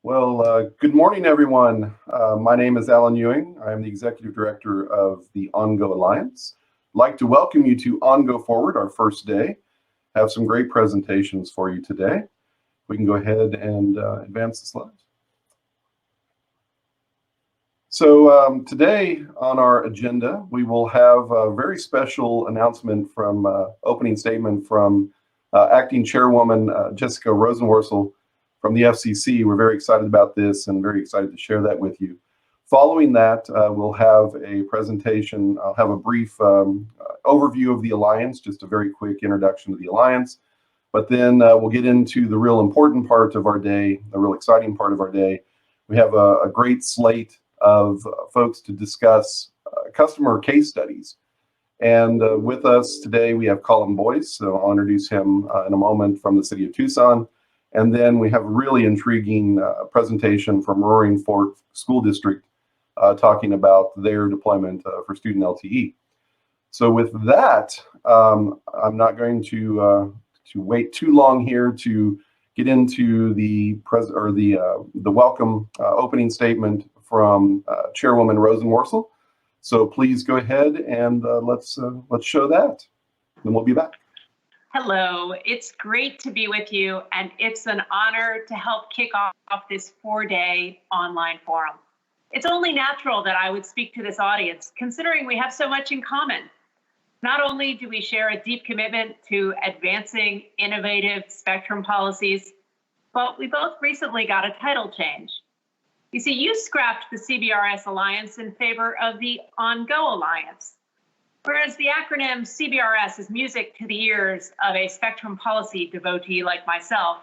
Good morning, everyone. My name is Alan Ewing. I am the Executive Director of the OnGo Alliance. I'd like to welcome you to OnGo Forward, our first day. I have some great presentations for you today. We can go ahead and advance the slides. So today on our agenda, we will have a very special announcement from opening statement from Acting Chairwoman Jessica Rosenworcel from the FCC. We're very excited about this and very excited to share that with you. Following that, we'll have a presentation. I'll have a brief overview of the Alliance, just a very quick introduction to the Alliance. But then we'll get into the real important part of our day, the real exciting part of our day. We have a great slate of folks to discuss customer case studies. And with us today, we have Colin Boyce. So I'll introduce him in a moment, from the city of Tucson. And then we have a really intriguing presentation from Roaring Fork School District talking about their deployment for student LTE. So with that, I'm not going to wait too long here to get into the welcome opening statement from Chairwoman Rosenworcel. So please go ahead and let's show that. Then we'll be back. Hello, it's great to be with you, and it's an honor to help kick off this 4-day online forum. It's only natural that I would speak to this audience, considering we have so much in common. Not only do we share a deep commitment to advancing innovative spectrum policies, but we both recently got a title change. You see, you scrapped the CBRS Alliance in favor of the OnGo Alliance. Whereas the acronym CBRS is music to the ears of a spectrum policy devotee like myself,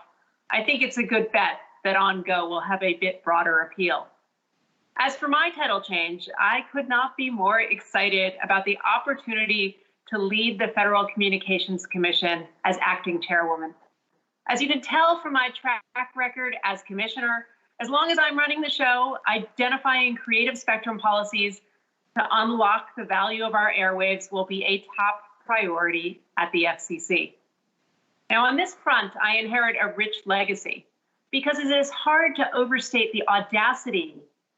I think it's a good bet that OnGo will have a bit broader appeal. As for my title change, I could not be more excited about the opportunity to lead the Federal Communications Commission as acting chairwoman. As you can tell from my track record as commissioner, as long as I'm running the show, identifying creative spectrum policies to unlock the value of our airwaves will be a top priority at the FCC. Now, on this front, I inherit a rich legacy because it is hard to overstate the audacity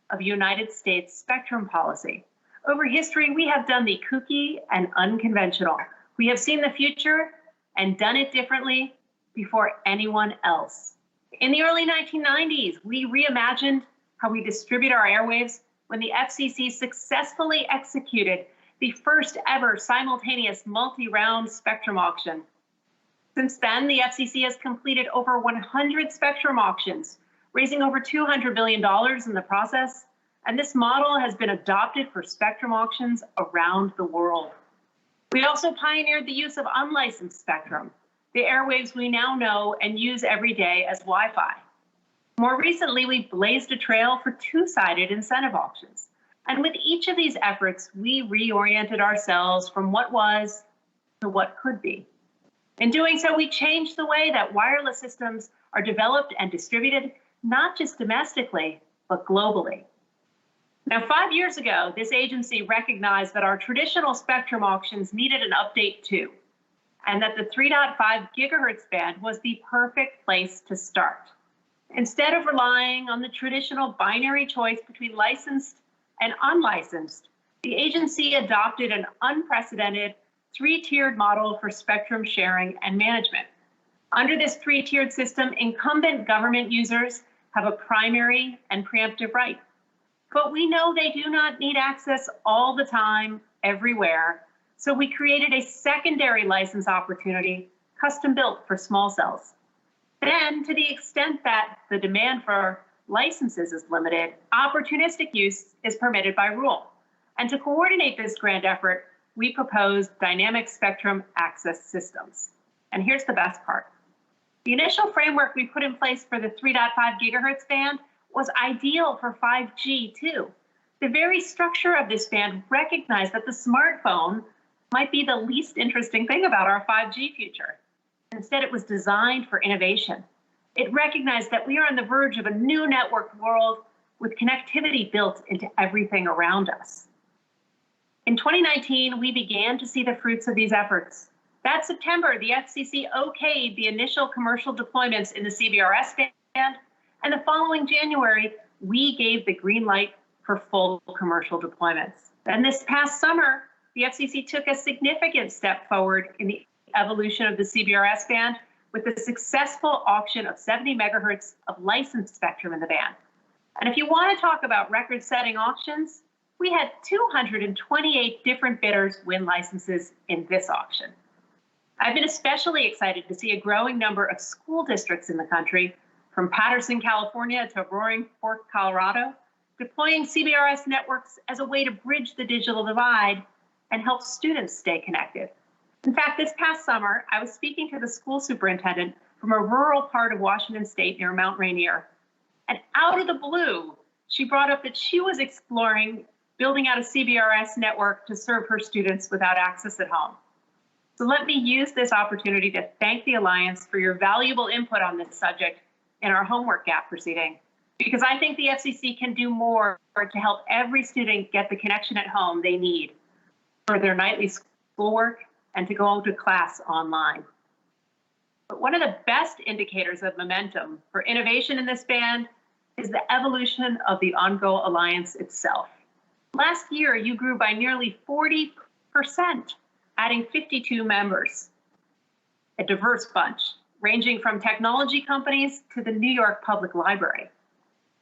of United States spectrum policy. Over history, we have done the kooky and unconventional. We have seen the future and done it differently before anyone else. In the early 1990s, we reimagined how we distribute our airwaves when the FCC successfully executed the first ever simultaneous multi-round spectrum auction. Since then, the FCC has completed over 100 spectrum auctions, raising over $200 billion in the process, and this model has been adopted for spectrum auctions around the world. We also pioneered the use of unlicensed spectrum, the airwaves we now know and use every day as Wi-Fi. More recently, we blazed a trail for two-sided incentive auctions. And with each of these efforts, we reoriented ourselves from what was to what could be. In doing so, we changed the way that wireless systems are developed and distributed, not just domestically, but globally. Now, 5 years ago, this agency recognized that our traditional spectrum auctions needed an update too, and that the 3.5 gigahertz band was the perfect place to start. Instead of relying on the traditional binary choice between licensed and unlicensed, the agency adopted an unprecedented three-tiered model for spectrum sharing and management. Under this three-tiered system, incumbent government users have a primary and preemptive right. But we know they do not need access all the time, everywhere. So we created a secondary license opportunity, custom-built for small cells. Then, to the extent that the demand for licenses is limited, opportunistic use is permitted by rule. And to coordinate this grand effort, we proposed dynamic spectrum access systems. And here's the best part. The initial framework we put in place for the 3.5 gigahertz band was ideal for 5G too. The very structure of this band recognized that the smartphone might be the least interesting thing about our 5G future. Instead, it was designed for innovation. It recognized that we are on the verge of a new networked world with connectivity built into everything around us. In 2019, we began to see the fruits of these efforts. That September, the FCC okayed the initial commercial deployments in the CBRS band, And the following January, we gave the green light for full commercial deployments. And this past summer, the FCC took a significant step forward in the evolution of the CBRS band with the successful auction of 70 megahertz of licensed spectrum in the band. And if you want to talk about record-setting auctions, we had 228 different bidders win licenses in this auction. I've been especially excited to see a growing number of school districts in the country, from Patterson, California to Roaring Fork, Colorado, deploying CBRS networks as a way to bridge the digital divide and help students stay connected. In fact, this past summer, I was speaking to the school superintendent from a rural part of Washington State near Mount Rainier. And out of the blue, she brought up that she was exploring building out a CBRS network to serve her students without access at home. So let me use this opportunity to thank the Alliance for your valuable input on this subject in our homework gap proceeding, because I think the FCC can do more to help every student get the connection at home they need for their nightly schoolwork and to go to class online. But one of the best indicators of momentum for innovation in this band is the evolution of the OnGo Alliance itself. Last year, you grew by nearly 40%, adding 52 members, a diverse bunch, ranging from technology companies to the New York Public Library.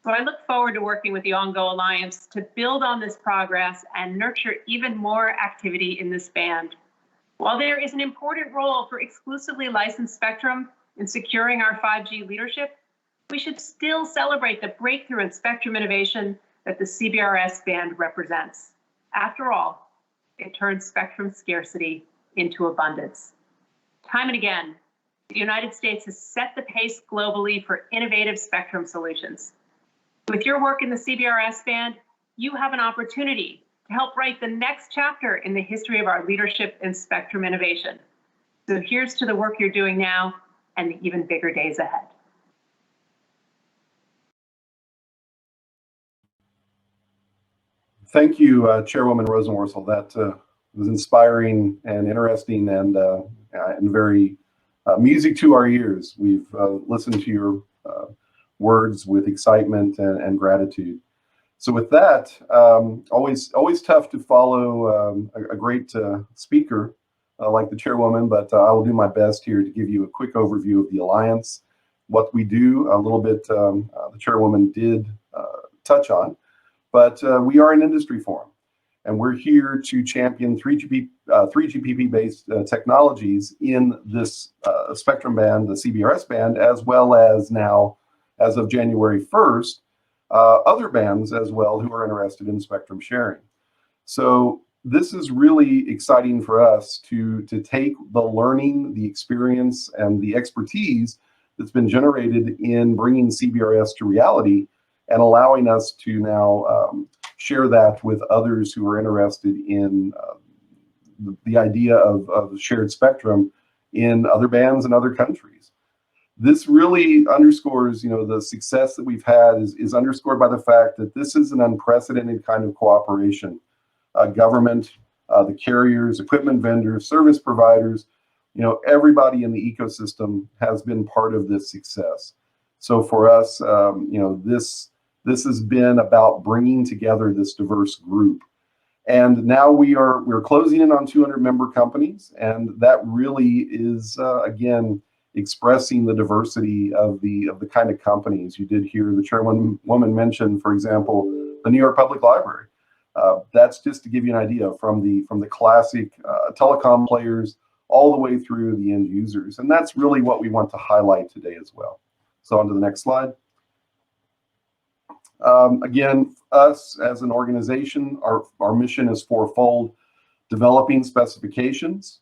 So I look forward to working with the OnGo Alliance to build on this progress and nurture even more activity in this band. While there is an important role for exclusively licensed spectrum in securing our 5G leadership, we should still celebrate the breakthrough in spectrum innovation that the CBRS band represents. After all, it turns spectrum scarcity into abundance. Time and again, the United States has set the pace globally for innovative spectrum solutions. With your work in the CBRS band, you have an opportunity to help write the next chapter in the history of our leadership in spectrum innovation. So here's to the work you're doing now and the even bigger days ahead. Thank you, Chairwoman Rosenworcel. That was inspiring and interesting and very music to our ears. We've listened to your words with excitement and gratitude. So with that, always tough to follow a great speaker like the Chairwoman, but I will do my best here to give you a quick overview of the Alliance, what we do, a little bit the Chairwoman did touch on. But we are an industry forum, and we're here to champion 3GPP-based technologies in this spectrum band, the CBRS band, as well as now, as of January 1st, other bands as well who are interested in spectrum sharing. So this is really exciting for us to take the learning, the experience, and the expertise that's been generated in bringing CBRS to reality and allowing us to now share that with others who are interested in the idea of shared spectrum in other bands and other countries. This really underscores, the success that we've had is underscored by the fact that this is an unprecedented kind of cooperation. Government, the carriers, equipment vendors, service providers, everybody in the ecosystem has been part of this success. So for us, this has been about bringing together this diverse group. And now we're closing in on 200 member companies, and that really is again expressing the diversity of the kind of companies. You did hear the Chairwoman mention, for example, the New York Public Library. That's just to give you an idea from the classic telecom players all the way through the end users, and that's really what we want to highlight today as well. So on to the next slide. Again, us as an organization, our mission is fourfold: developing specifications,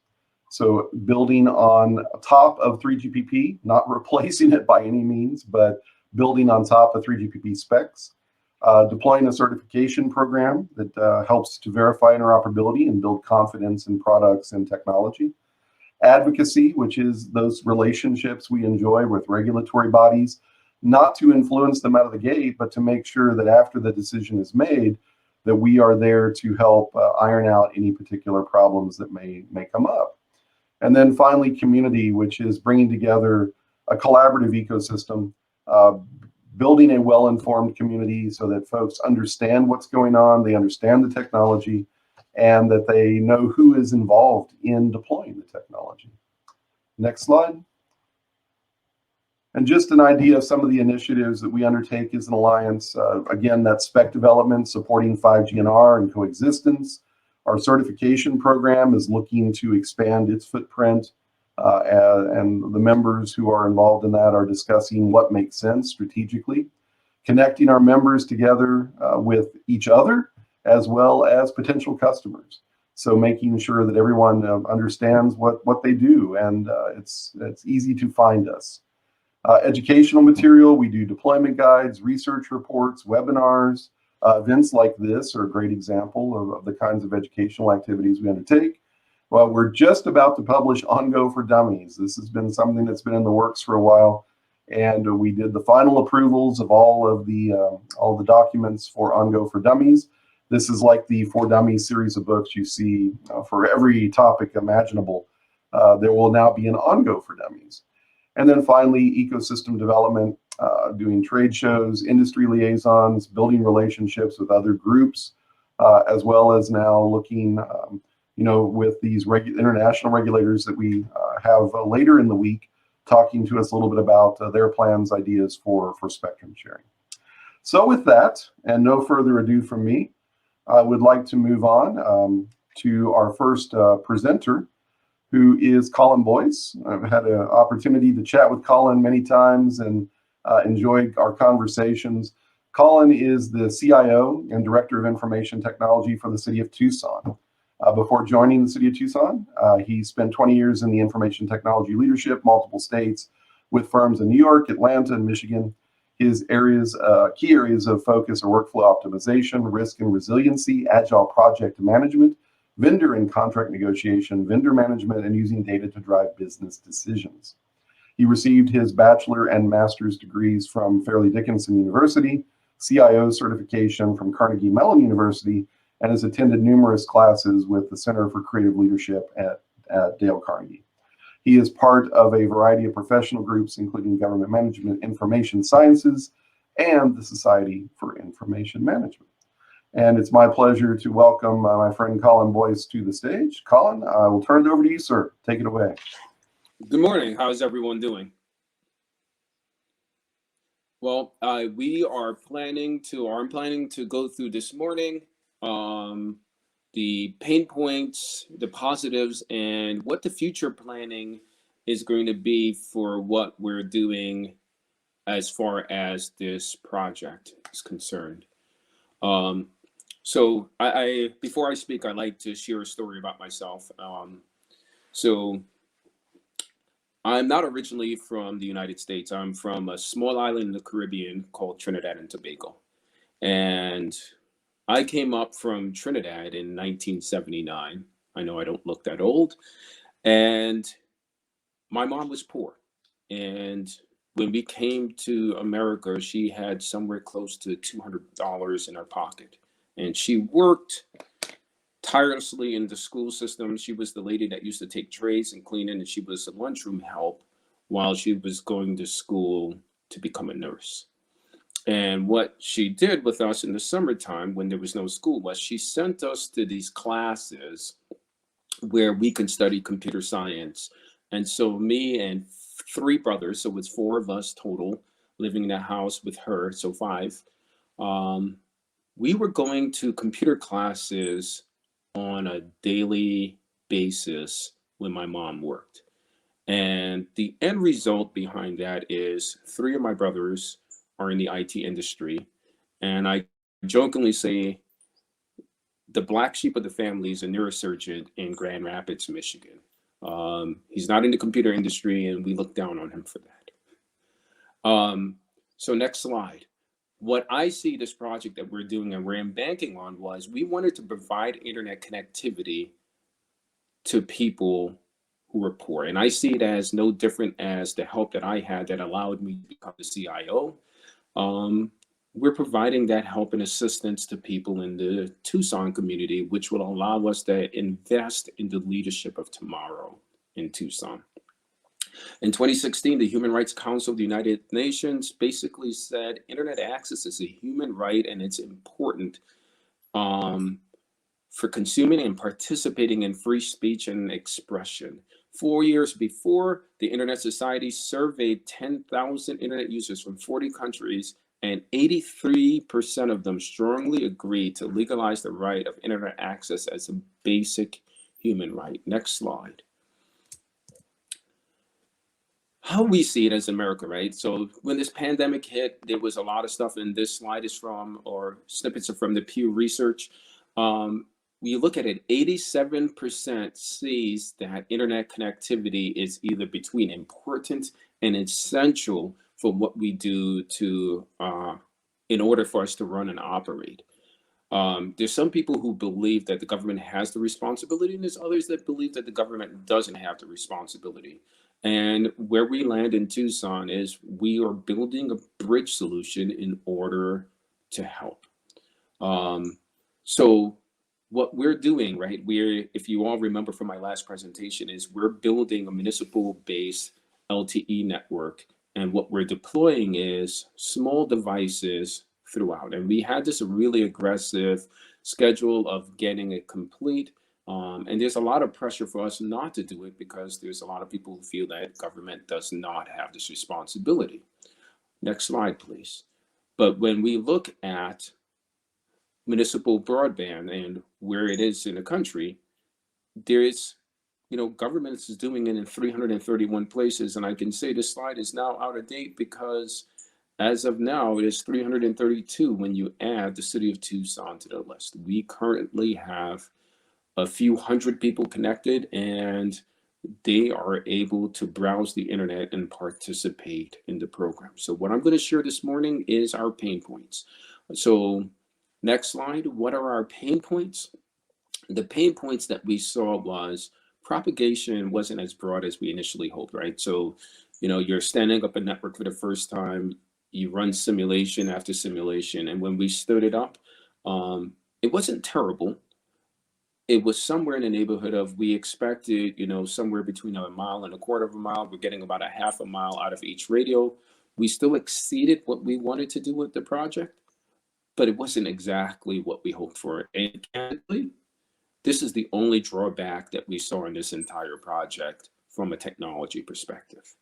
so building on top of 3GPP, not replacing it by any means, but building on top of 3GPP specs, deploying a certification program that helps to verify interoperability and build confidence in products and technology, advocacy, which is those relationships we enjoy with regulatory bodies, not to influence them out of the gate, but to make sure that after the decision is made, that we are there to help iron out any particular problems that may come up. And then finally, community, which is bringing together a collaborative ecosystem, building a well-informed community so that folks understand what's going on, they understand the technology, and that they know who is involved in deploying the technology. Next slide. And just an idea of some of the initiatives that we undertake as an alliance. Again, that's spec development, supporting 5G&R and coexistence. Our certification program is looking to expand its footprint, and the members who are involved in that are discussing what makes sense strategically. Connecting our members together with each other, as well as potential customers. So making sure that everyone understands what they do, and it's easy to find us. Educational material, we do deployment guides, research reports, webinars. Events like this are a great example of the kinds of educational activities we undertake. Well, we're just about to publish OnGo for Dummies. This has been something that's been in the works for a while, and we did the final approvals of all the documents for OnGo for Dummies. This is like the For Dummies series of books you see for every topic imaginable. There will now be an OnGo for Dummies. And then finally, ecosystem development, doing trade shows, industry liaisons, building relationships with other groups, as well as now looking, with these international regulators that we have later in the week, talking to us a little bit about their plans, ideas for spectrum sharing. So with that, and no further ado from me, I would like to move on to our first presenter, who is Colin Boyce. I've had an opportunity to chat with Colin many times and enjoyed our conversations. Colin is the CIO and Director of Information Technology for the City of Tucson. Before joining the City of Tucson, he spent 20 years in the information technology leadership, multiple states, with firms in New York, Atlanta, and Michigan. His key areas of focus are workflow optimization, risk and resiliency, agile project management, vendor and contract negotiation, vendor management, and using data to drive business decisions. He received his bachelor and master's degrees from Fairleigh Dickinson University, CIO certification from Carnegie Mellon University, and has attended numerous classes with the Center for Creative Leadership at Dale Carnegie. He is part of a variety of professional groups, including Government Management Information Sciences and the Society for Information Management. And it's my pleasure to welcome my friend Colin Boyce to the stage. Colin, I will turn it over to you, sir. Take it away. Good morning. How's everyone doing? Well, I'm planning to go through this morning the pain points, the positives, and what the future planning is going to be for what we're doing as far as this project is concerned. So before I speak, I'd like to share a story about myself. So I'm not originally from the United States. I'm from a small island in the Caribbean called Trinidad and Tobago. And I came up from Trinidad in 1979. I know I don't look that old. And my mom was poor. And when we came to America, she had somewhere close to $200 in her pocket. And she worked tirelessly in the school system. She was the lady that used to take trays and clean it, and she was a lunchroom help while she was going to school to become a nurse. And what she did with us in the summertime when there was no school was she sent us to these classes where we could study computer science. And so me and three brothers, so it's four of us total, living in a house with her, so five, we were going to computer classes on a daily basis when my mom worked. And the end result behind that is three of my brothers are in the IT industry. And I jokingly say the black sheep of the family is a neurosurgeon in Grand Rapids, Michigan. He's not in the computer industry, and we look down on him for that. So next slide. What I see this project that we're doing and we're banking on was we wanted to provide internet connectivity to people who were poor. And I see it as no different as the help that I had that allowed me to become the CIO. We're providing that help and assistance to people in the Tucson community, which will allow us to invest in the leadership of tomorrow in Tucson. In 2016, the Human Rights Council of the United Nations basically said internet access is a human right and it's important um, for consuming and participating in free speech and expression. 4 years before, the Internet Society surveyed 10,000 internet users from 40 countries, and 83% of them strongly agreed to legalize the right of internet access as a basic human right. Next slide. How we see it as America, right? So when this pandemic hit, there was a lot of stuff, and this slide is from, or snippets are from the Pew Research. When you look at it, 87% sees that internet connectivity is either between important and essential for what we do to, in order for us to run and operate. There's some people who believe that the government has the responsibility, and there's others that believe that the government doesn't have the responsibility. And where we land in Tucson is we are building a bridge solution in order to help. So what we're doing, right, if you all remember from my last presentation, is we're building a municipal-based LTE network. And what we're deploying is small devices throughout. And we had this really aggressive schedule of getting it complete. And there's a lot of pressure for us not to do it because there's a lot of people who feel that government does not have this responsibility. Next slide, please. But when we look at municipal broadband and where it is in the country, there is, government is doing it in 331 places. And I can say this slide is now out of date because as of now, it is 332 when you add the city of Tucson to the list. We currently have a few hundred people connected, and they are able to browse the internet and participate in the program. So what I'm going to share this morning is our pain points. So next slide, what are our pain points? The pain points that we saw was propagation wasn't as broad as we initially hoped, right? So, you're standing up a network for the first time, you run simulation after simulation, and when we stood it up, it wasn't terrible. It was somewhere in the neighborhood of, we expected, somewhere between a mile and a quarter of a mile. We're getting about a half a mile out of each radio. We still exceeded what we wanted to do with the project, but it wasn't exactly what we hoped for. And candidly, this is the only drawback that we saw in this entire project from a technology perspective.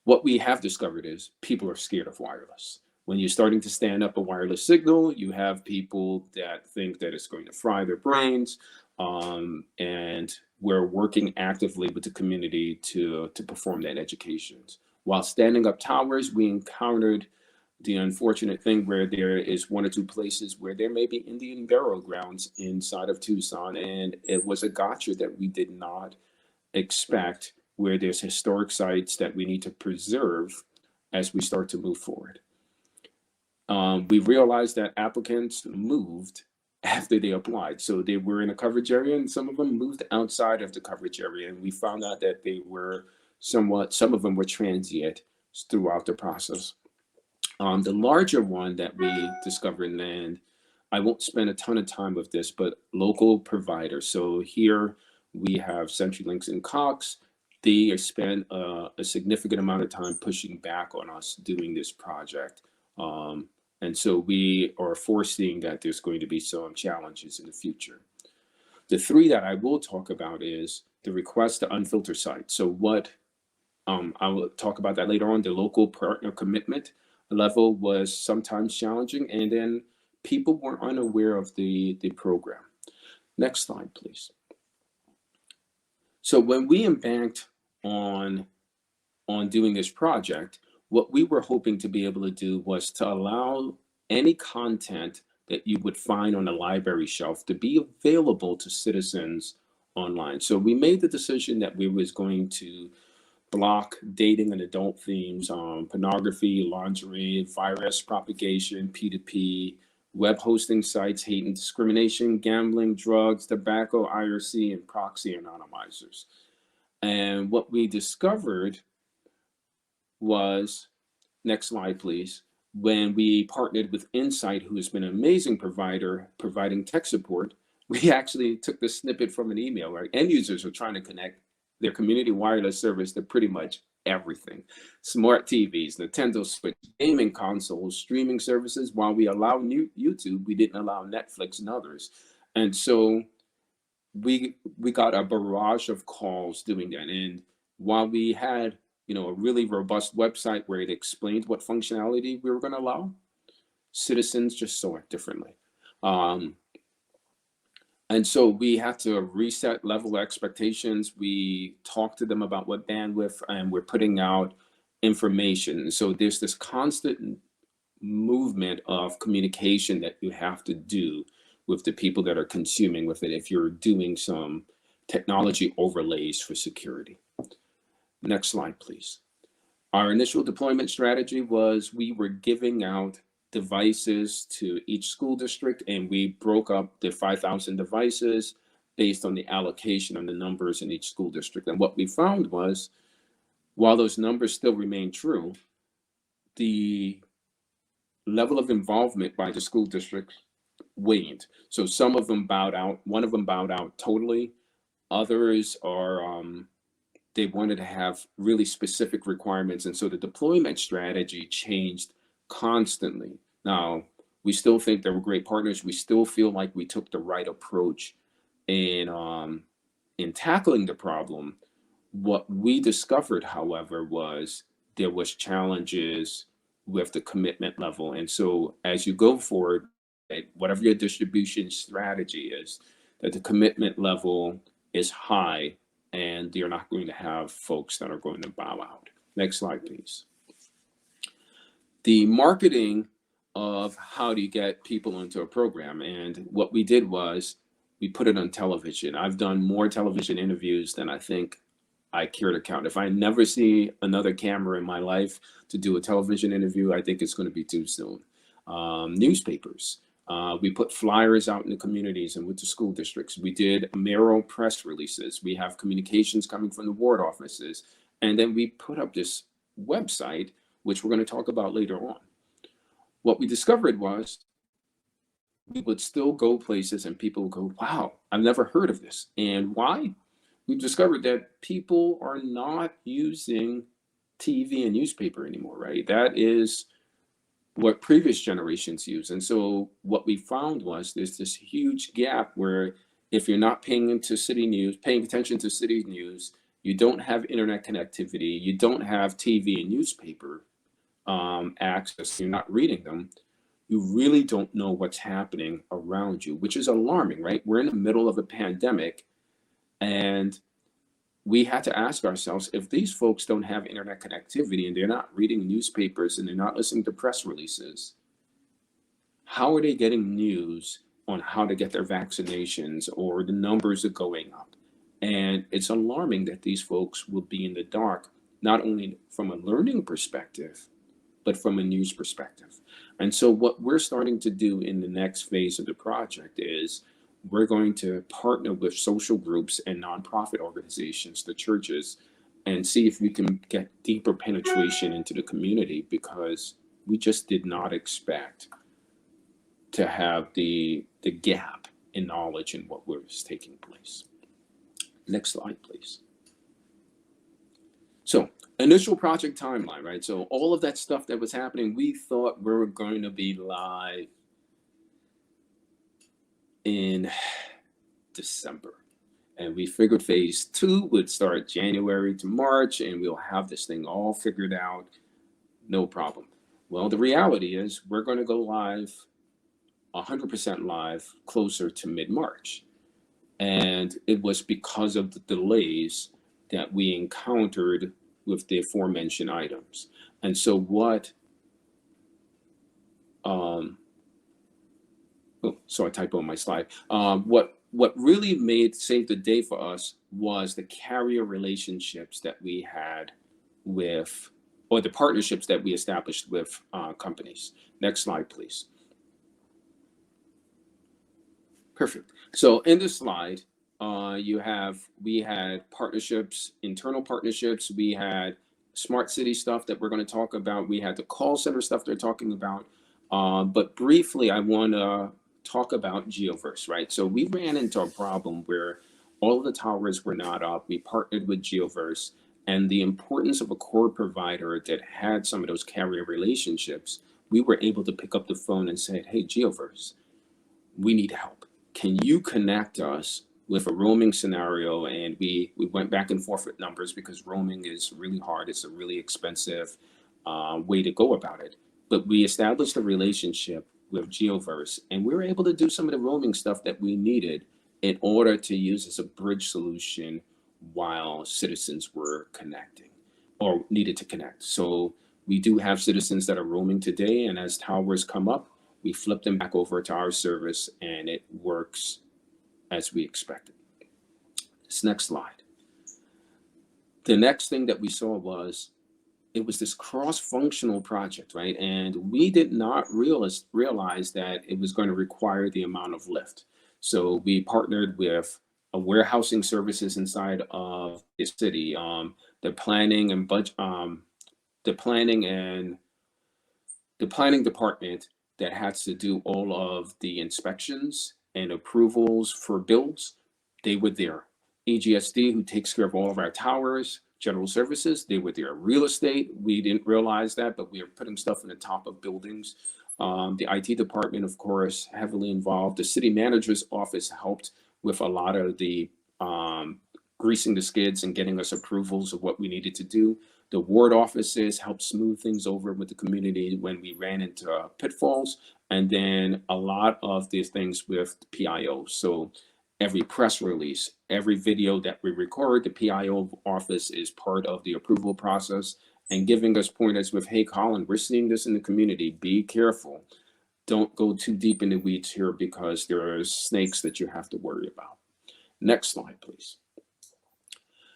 What we have discovered is people are scared of wireless. When you're starting to stand up a wireless signal, you have people that think that it's going to fry their brains. And we're working actively with the community to perform that education. While standing up towers, we encountered the unfortunate thing where there is one or two places where there may be Indian burial grounds inside of Tucson. And it was a gotcha that we did not expect, where there's historic sites that we need to preserve as we start to move forward. We realized that applicants moved after they applied. So they were in a coverage area, and some of them moved outside of the coverage area. And we found out that they were some of them were transient throughout the process. The larger one that we discovered, and I won't spend a ton of time with this, but local providers. So here we have CenturyLinks and Cox. They spent a significant amount of time pushing back on us doing this project. And so we are foreseeing that there's going to be some challenges in the future. The three that I will talk about is the request to unfilter sites. So what, I will talk about that later on. The local partner commitment level was sometimes challenging, and then people were unaware of the program. Next slide, please. So when we embanked on doing this project, what we were hoping to be able to do was to allow any content that you would find on a library shelf to be available to citizens online. So we made the decision that we was going to block dating and adult themes, pornography, lingerie, virus propagation, P2P, web hosting sites, hate and discrimination, gambling, drugs, tobacco, IRC, and proxy anonymizers. And what we discovered was, next slide, please, when we partnered with Insight, who has been an amazing provider providing tech support, we actually took the snippet from an email where end users are trying to connect their community wireless service to pretty much everything. Smart TVs, Nintendo Switch, gaming consoles, streaming services. While we allow YouTube, we didn't allow Netflix and others. And so we got a barrage of calls doing that. And while we had, a really robust website where it explained what functionality we were going to allow, citizens just saw it differently. And so we had to reset level expectations. We talked to them about what bandwidth, and we're putting out information. So there's this constant movement of communication that you have to do with the people that are consuming with it if you're doing some technology overlays for security. Next slide, please. Our initial deployment strategy was we were giving out devices to each school district, and we broke up the 5,000 devices based on the allocation of the numbers in each school district. And what we found was, while those numbers still remain true, the level of involvement by the school districts waned. So some of them bowed out. One of them bowed out totally. Others are, they wanted to have really specific requirements. And so the deployment strategy changed constantly. Now, we still think they were great partners. We still feel like we took the right approach in tackling the problem. What we discovered, however, was there was challenges with the commitment level. And so as you go forward, whatever your distribution strategy is, that the commitment level is high and you're not going to have folks that are going to bow out. Next slide, please. The marketing of how do you get people into a program. And what we did was we put it on television. I've done more television interviews than I think I care to count. If I never see another camera in my life to do a television interview, I think it's going to be too soon. Newspapers. We put flyers out in the communities and with the school districts. We did mayoral press releases. We have communications coming from the ward offices. And then we put up this website, which we're going to talk about later on. What we discovered was we would still go places and people would go, wow, I've never heard of this. And why? We discovered that people are not using TV and newspaper anymore, right? That is what previous generations use. And so what we found was there's this huge gap where if you're not paying attention to city news, you don't have internet connectivity, you don't have TV and newspaper access, you're not reading them, you really don't know what's happening around you, which is alarming, right? We're in the middle of a pandemic, and we had to ask ourselves, if these folks don't have internet connectivity and they're not reading newspapers and they're not listening to press releases, how are they getting news on how to get their vaccinations or the numbers are going up? And it's alarming that these folks will be in the dark, not only from a learning perspective, but from a news perspective. And so what we're starting to do in the next phase of the project is we're going to partner with social groups and nonprofit organizations, the churches, and see if we can get deeper penetration into the community, because we just did not expect to have the gap in knowledge in what was taking place. Next slide, please. So initial project timeline, right? So all of that stuff that was happening, we thought we were going to be live in December. And we figured phase 2 would start January to March, and we'll have this thing all figured out, no problem. Well, the reality is we're going to go live, 100% live, closer to mid-March. And it was because of the delays that we encountered with the aforementioned items. And so what, so I typo on my slide. What really saved the day for us was the carrier relationships that we had with, or the partnerships that we established with companies. Next slide, please. Perfect. So in this slide, we had partnerships, internal partnerships. We had smart city stuff that we're going to talk about. We had the call center stuff they're talking about. But briefly, I want to talk about Geoverse, right? So we ran into a problem where All of the towers were not up. We partnered with Geoverse, and the importance of a core provider that had some of those carrier relationships, we were able to pick up the phone and say, hey, Geoverse, we need help. Can you connect us with a roaming scenario? And we went back and forth with numbers because roaming is really hard. It's a really expensive way to go about it. But we established a relationship with Geoverse, and we were able to do some of the roaming stuff that we needed in order to use as a bridge solution while citizens were connecting or needed to connect. So we do have citizens that are roaming today, and as towers come up, we flip them back over to our service, and it works as we expected. This next slide. The next thing that we saw was it was this cross-functional project, right? And we did not realize that it was going to require the amount of lift. So we partnered with a warehousing services inside of the city, the planning and budget, the planning department that has to do all of the inspections and approvals for builds. They were there. AGSD, who takes care of all of our towers, general services, they were there. Real estate, we didn't realize that, but we are putting stuff in the top of buildings. The IT department, of course, heavily involved. The city manager's office helped with a lot of the greasing the skids and getting us approvals of what we needed to do. The ward offices helped smooth things over with the community when we ran into pitfalls. And then a lot of these things with the PIO. So every press release, every video that we record, the PIO office is part of the approval process and giving us pointers with, hey, Colin, we're seeing this in the community. Be careful. Don't go too deep in the weeds here because there are snakes that you have to worry about. Next slide, please.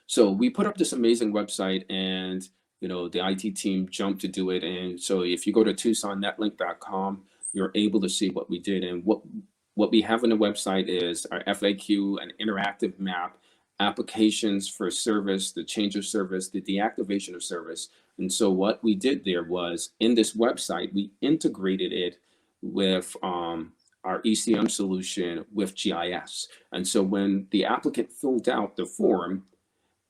So we put up this amazing website, and the IT team jumped to do it. And so if you go to TucsonNetlink.com, you're able to see what we did. And what we have on the website is our FAQ, an interactive map, applications for service, the change of service, the deactivation of service. And so what we did there was, in this website, we integrated it with our ECM solution with GIS. And so when the applicant filled out the form,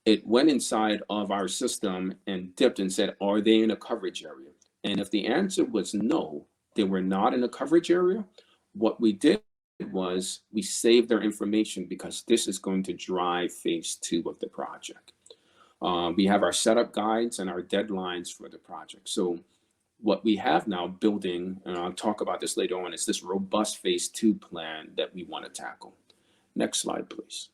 it went inside of our system and dipped and said, are they in a coverage area? And if the answer was no, they were not in a coverage area, what we did was we saved their information because this is going to drive phase 2 of the project. We have our setup guides and our deadlines for the project. So what we have now building, and I'll talk about this later on, is this robust phase 2 plan that we want to tackle. Next slide, please.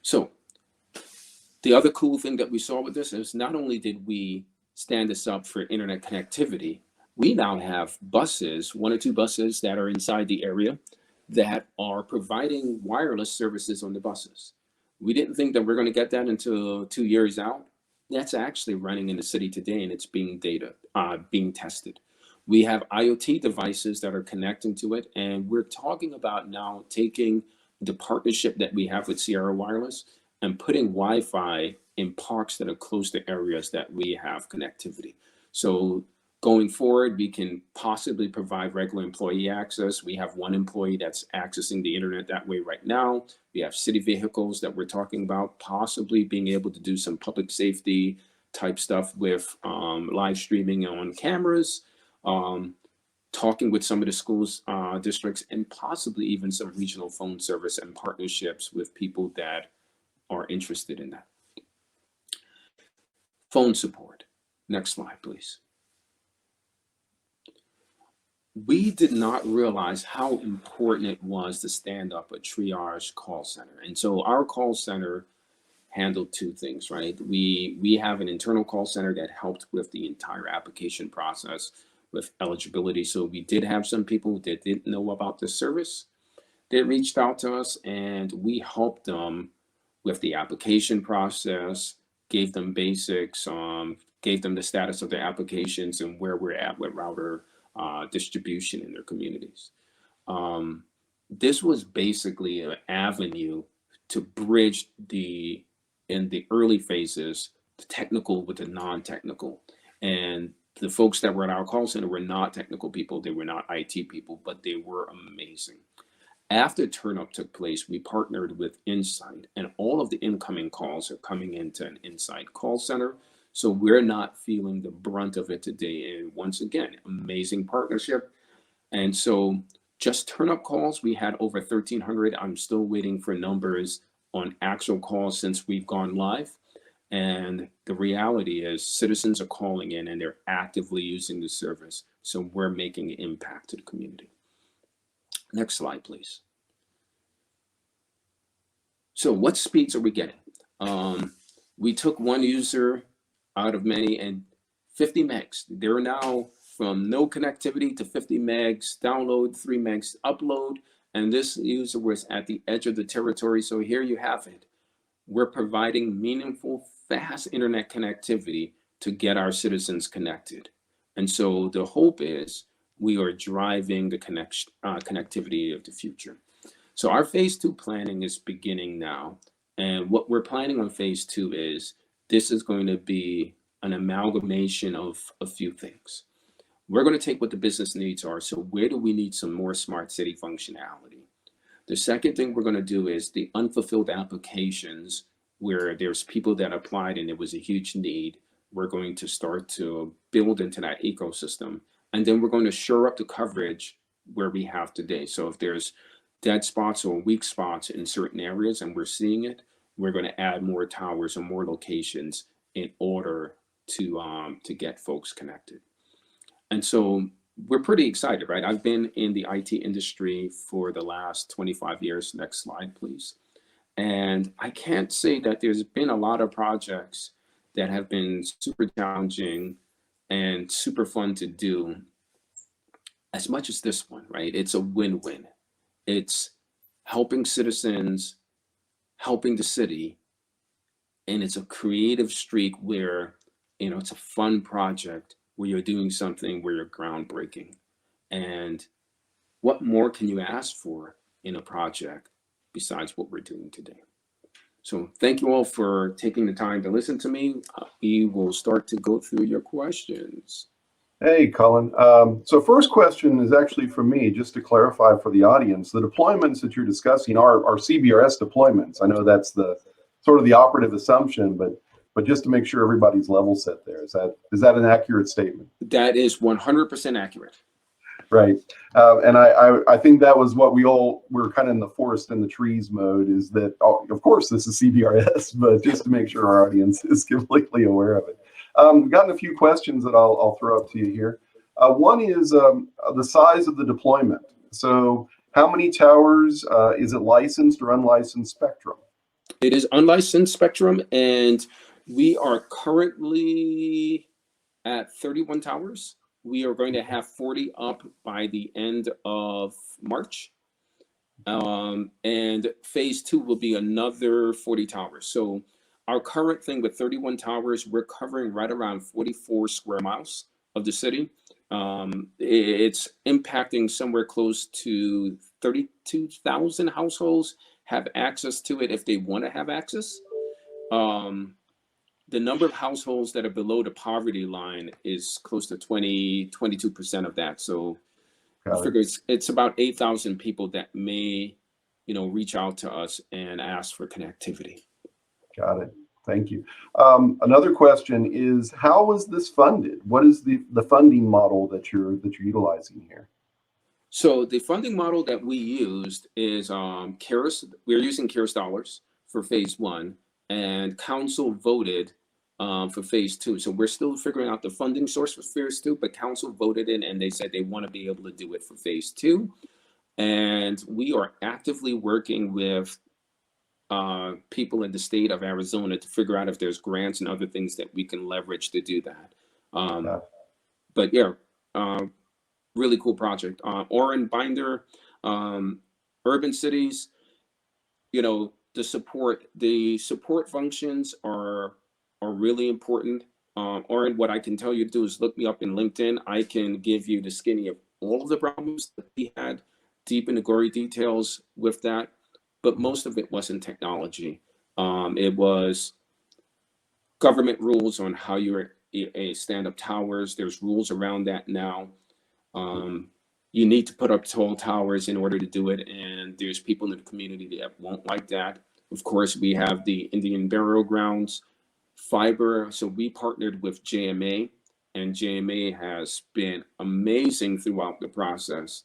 So the other cool thing that we saw with this is not only did we stand this up for internet connectivity, we now have buses, 1 or 2 buses that are inside the area that are providing wireless services on the buses. We didn't think that we're going to get that until 2 years out. That's actually running in the city today, and it's being tested. We have IoT devices that are connecting to it, and we're talking about now taking the partnership that we have with Sierra Wireless and putting Wi-Fi in parks that are close to areas that we have connectivity. So going forward, we can possibly provide regular employee access. We have 1 employee that's accessing the internet that way right now. We have city vehicles that we're talking about, possibly being able to do some public safety type stuff with live streaming on cameras, talking with some of the schools, districts, and possibly even some regional phone service and partnerships with people that are interested in that. Phone support. Next slide, please. We did not realize how important it was to stand up a triage call center. And so our call center handled 2 things, right? We have an internal call center that helped with the entire application process with eligibility. So we did have some people that didn't know about the service. They reached out to us, and we helped them with the application process, gave them basics, gave them the status of their applications and where we're at with router distribution in their communities. This was basically an avenue to bridge in the early phases, the technical with the non-technical. And the folks that were at our call center were not technical people, they were not IT people, but they were amazing. After turn-up took place, we partnered with Insight, and all of the incoming calls are coming into an Insight call center. So we're not feeling the brunt of it today. And once again, amazing partnership. And so just turn-up calls, we had over 1,300. I'm still waiting for numbers on actual calls since we've gone live. And the reality is citizens are calling in and they're actively using the service. So we're making an impact to the community. Next slide, please. So what speeds are we getting? We took one user out of many and 50 megs. They're now from no connectivity to 50 megs, download, 3 megs, upload. And this user was at the edge of the territory. So here you have it. We're providing meaningful, fast internet connectivity to get our citizens connected. And so the hope is we are driving the connectivity of the future. So our phase 2 planning is beginning now. And what we're planning on phase 2 is this is going to be an amalgamation of a few things. We're going to take what the business needs are. So where do we need some more smart city functionality? The second thing we're going to do is the unfulfilled applications where there's people that applied and there was a huge need. We're going to start to build into that ecosystem. And then we're going to shore up the coverage where we have today. So if there's dead spots or weak spots in certain areas and we're seeing it, we're going to add more towers or more locations in order to get folks connected. And so we're pretty excited, right? I've been in the IT industry for the last 25 years. Next slide, please. And I can't say that there's been a lot of projects that have been super challenging and super fun to do as much as this one, right? It's a win-win. It's helping citizens, helping the city, and it's a creative streak where, you know, it's a fun project where you're doing something where you're groundbreaking. And what more can you ask for in a project besides what we're doing today? So thank you all for taking the time to listen to me. We will start to go through your questions. Hey, Colin. So first question is actually for me, just to clarify for the audience. The deployments that you're discussing are CBRS deployments. I know that's the sort of the operative assumption, but just to make sure everybody's level set there, is that an accurate statement? That is 100% accurate. Right. And I think that was what we're kind of in the forest and the trees mode, is that, of course, this is CBRS, but just to make sure our audience is completely aware of it. We've gotten a few questions that I'll throw up to you here. One is the size of the deployment. So how many towers, is it licensed or unlicensed spectrum? It is unlicensed spectrum, and we are currently at 31 towers. We are going to have 40 up by the end of March. And phase 2 will be another 40 towers. So our current thing with 31 towers, we're covering right around 44 square miles of the city. It's impacting somewhere close to 32,000 households have access to it if they want to have access. The number of households that are below the poverty line is close to 22% of that. So I figure it's about 8,000 people that may, reach out to us and ask for connectivity. Got it. Thank you. Another question is, how was this funded? What is the funding model that you're utilizing here? So the funding model that we used is we're using CARES dollars for phase 1, and council voted for phase 2. So we're still figuring out the funding source for phase 2, but council voted in and they said they want to be able to do it for phase 2. And we are actively working with people in the state of Arizona to figure out if there's grants and other things that we can leverage to do that. But yeah, really cool project. Orrin Binder, urban cities, the support functions are really important. Orrin, what I can tell you to do is look me up in LinkedIn. I can give you the skinny of all of the problems that we had, deep in the gory details with that. But most of it wasn't technology. It was government rules on how you stand up towers. There's rules around that now. you need to put up tall towers in order to do it, and there's people in the community that won't like that. Of course, we have the Indian burial grounds, fiber. So we partnered with JMA, and JMA has been amazing throughout the process,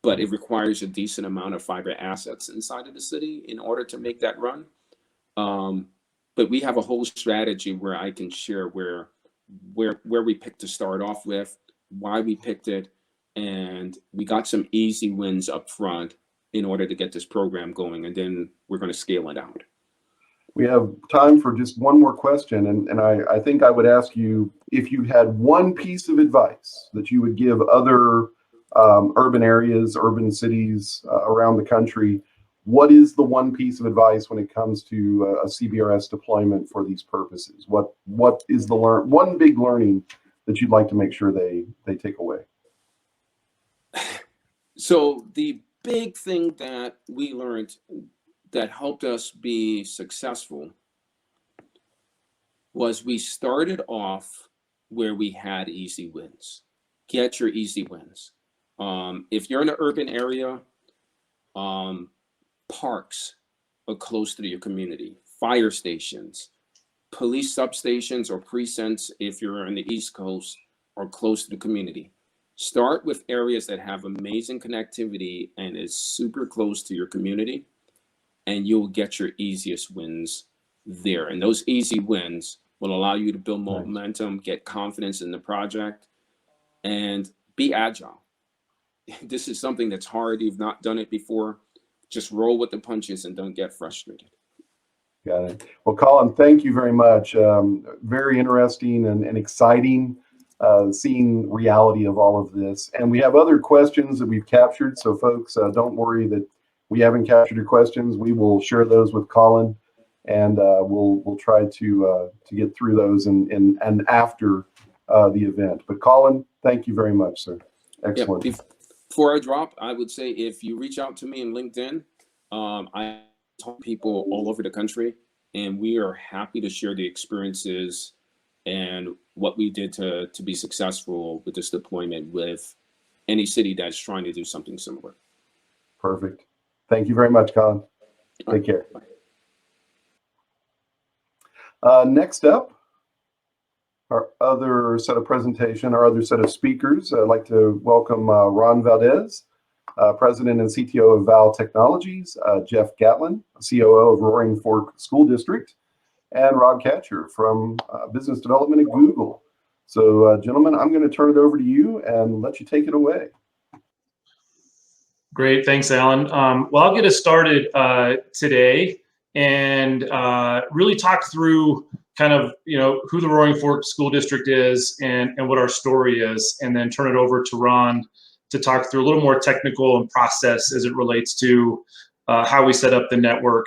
but it requires a decent amount of fiber assets inside of the city in order to make that run. But we have a whole strategy where I can share where we picked to start off with, why we picked it, and we got some easy wins up front in order to get this program going, and then we're going to scale it out. We have time for just one more question, and I think I would ask you if you had one piece of advice that you would give other urban areas, urban cities around the country. What is the one piece of advice when it comes to a CBRS deployment for these purposes? What is the one big learning that you'd like to make sure they take away? So the big thing that we learned that helped us be successful was we started off where we had easy wins. Get your easy wins. If you're in an urban area, parks are close to your community, fire stations, police substations or precincts, if you're on the East Coast, are close to the community. Start with areas that have amazing connectivity and is super close to your community, and you'll get your easiest wins there. And those easy wins will allow you to build momentum, get confidence in the project, and be agile. This is something that's hard. You've not done it before. Just roll with the punches and don't get frustrated. Got it. Well, Colin, thank you very much. Very interesting and exciting seeing reality of all of this. And we have other questions that we've captured. So folks, don't worry that we haven't captured your questions. We will share those with Colin, and we'll try to get through those and after the event. But Colin, thank you very much, sir. Excellent. Yeah, before I drop, I would say if you reach out to me in LinkedIn, I talk to people all over the country, and we are happy to share the experiences and what we did to be successful with this deployment with any city that's trying to do something similar. Perfect. Thank you very much, Colin. Take care. Next up, our other set of speakers. I'd like to welcome Ron Valdez, President and CTO of Val Technologies, Jeff Gatlin, COO of Roaring Fork School District, and Rob Catcher from Business Development at Google. So, gentlemen, I'm going to turn it over to you and let you take it away. Great, thanks, Alan. Well, I'll get us started today and really talk through kind of who the Roaring Fork School District is and what our story is, and then turn it over to Ron to talk through a little more technical and process as it relates to how we set up the network,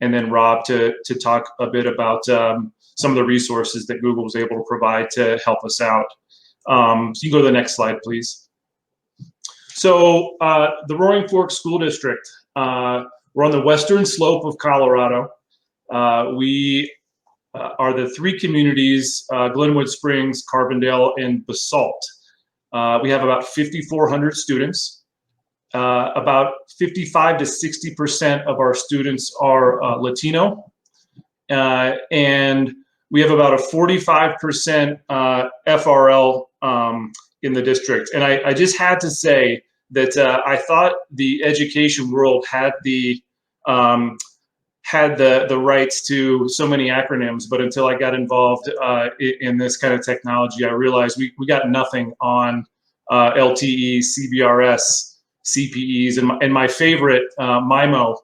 and then Rob to talk a bit about some of the resources that Google was able to provide to help us out. So you can go to the next slide, please. So the Roaring Fork School District, we're on the western slope of Colorado. We are the three communities, Glenwood Springs, Carbondale, and Basalt. We have about 5,400 students. About 55 to 60% of our students are Latino. And we have about a 45% FRL in the district. And I just had to say that I thought the education world had the rights to so many acronyms, but until I got involved in this kind of technology, I realized we got nothing on LTE, CBRS, CPEs, and my favorite, MIMO,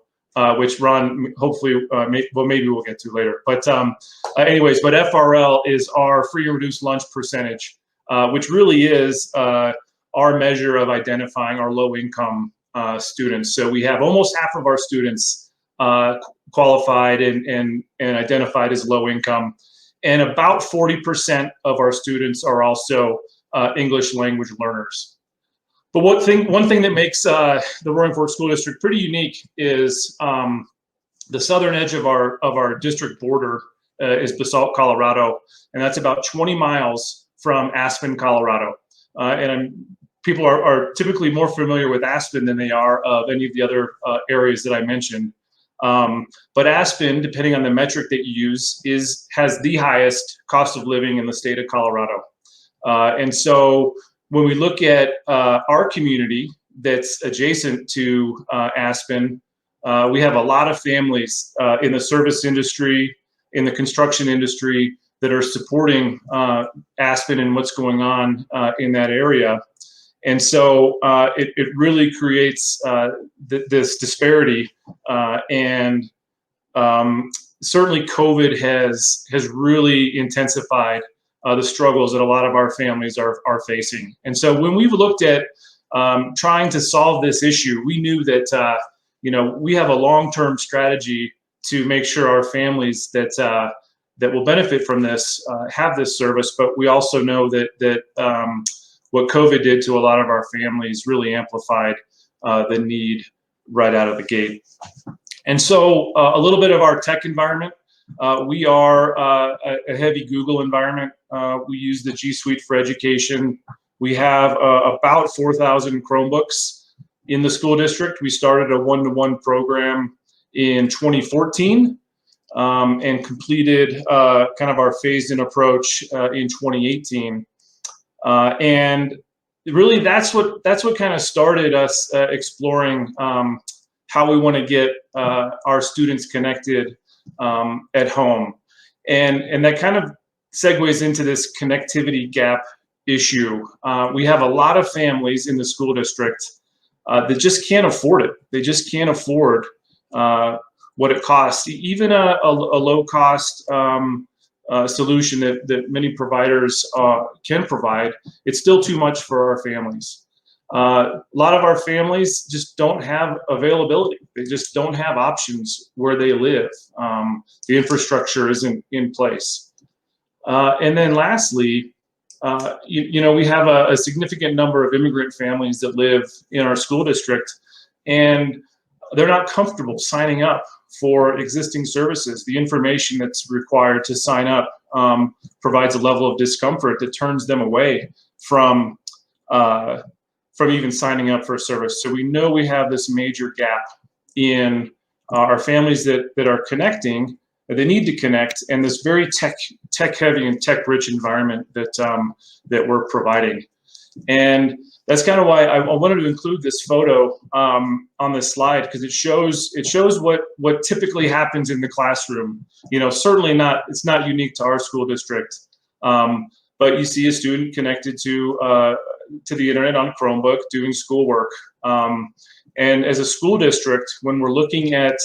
which Ron hopefully, maybe we'll get to later. But anyways, but FRL is our free and reduced lunch percentage, which really is our measure of identifying our low income students. So we have almost half of our students qualified and identified as low income, and about 40% of our students are also English language learners. But one thing that makes the Roaring Fork School District pretty unique is the southern edge of our district border is Basalt, Colorado, and that's about 20 miles from Aspen, Colorado. And I'm people are typically more familiar with Aspen than they are of any of the other areas that I mentioned. But Aspen, depending on the metric that you use, has the highest cost of living in the state of Colorado. And so when we look at our community that's adjacent to Aspen, we have a lot of families in the service industry, in the construction industry, that are supporting Aspen and what's going on in that area. And so it really creates this disparity, and certainly COVID has really intensified the struggles that a lot of our families are facing. And so when we've looked at trying to solve this issue, we knew that we have a long-term strategy to make sure our families that will benefit from this have this service, but we also know that what COVID did to a lot of our families really amplified the need right out of the gate. And so a little bit of our tech environment. We are a heavy Google environment. We use the G Suite for education. We have about 4,000 Chromebooks in the school district. We started a one-to-one program in 2014 and completed kind of our phased-in approach in 2018. And really, that's what kind of started us exploring how we want to get our students connected at home, and that kind of segues into this connectivity gap issue. We have a lot of families in the school district that just can't afford it. They just can't afford what it costs. Even a low-cost solution that many providers can provide, it's still too much for our families. A lot of our families just don't have availability. They just don't have options where they live. The infrastructure isn't in place. And then lastly, we have a significant number of immigrant families that live in our school district, and they're not comfortable signing up for existing services. The information that's required to sign up provides a level of discomfort that turns them away from even signing up for a service. So we know we have this major gap in our families that are connecting, that they need to connect, and this very tech heavy and tech rich environment that we're providing. And that's kind of why I wanted to include this photo on this slide, because it shows what typically happens in the classroom. Certainly it's not unique to our school district, but you see a student connected to the internet on Chromebook doing schoolwork. And as a school district, when we're looking at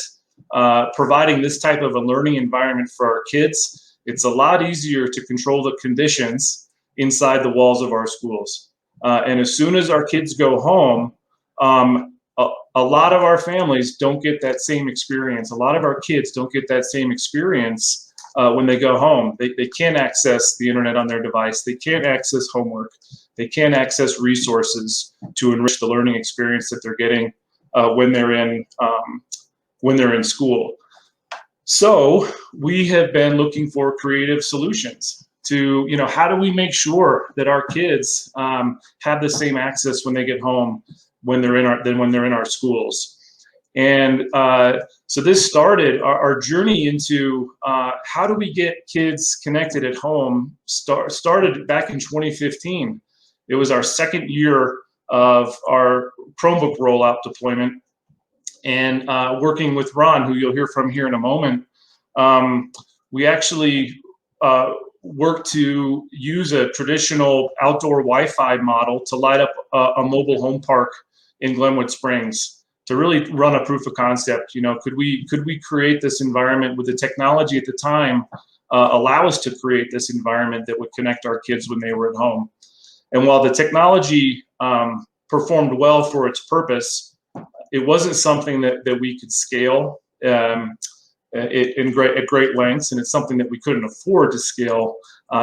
providing this type of a learning environment for our kids, it's a lot easier to control the conditions inside the walls of our schools. And as soon as our kids go home, a lot of our families don't get that same experience. A lot of our kids don't get that same experience when they go home. They can't access the internet on their device. They can't access homework. They can't access resources to enrich the learning experience that they're getting when they're in school. So we have been looking for creative solutions to, how do we make sure that our kids have the same access when they get home when they're in our schools. And so this started our journey into how do we get kids connected at home started back in 2015. It was our second year of our Chromebook rollout deployment, and working with Ron, who you'll hear from here in a moment, we actually worked to use a traditional outdoor Wi-Fi model to light up a mobile home park in Glenwood Springs to really run a proof of concept. Could we create this environment with the technology at the time, allow us to create this environment that would connect our kids when they were at home? And while the technology performed well for its purpose, it wasn't something that we could scale at great lengths, and it's something that we couldn't afford to scale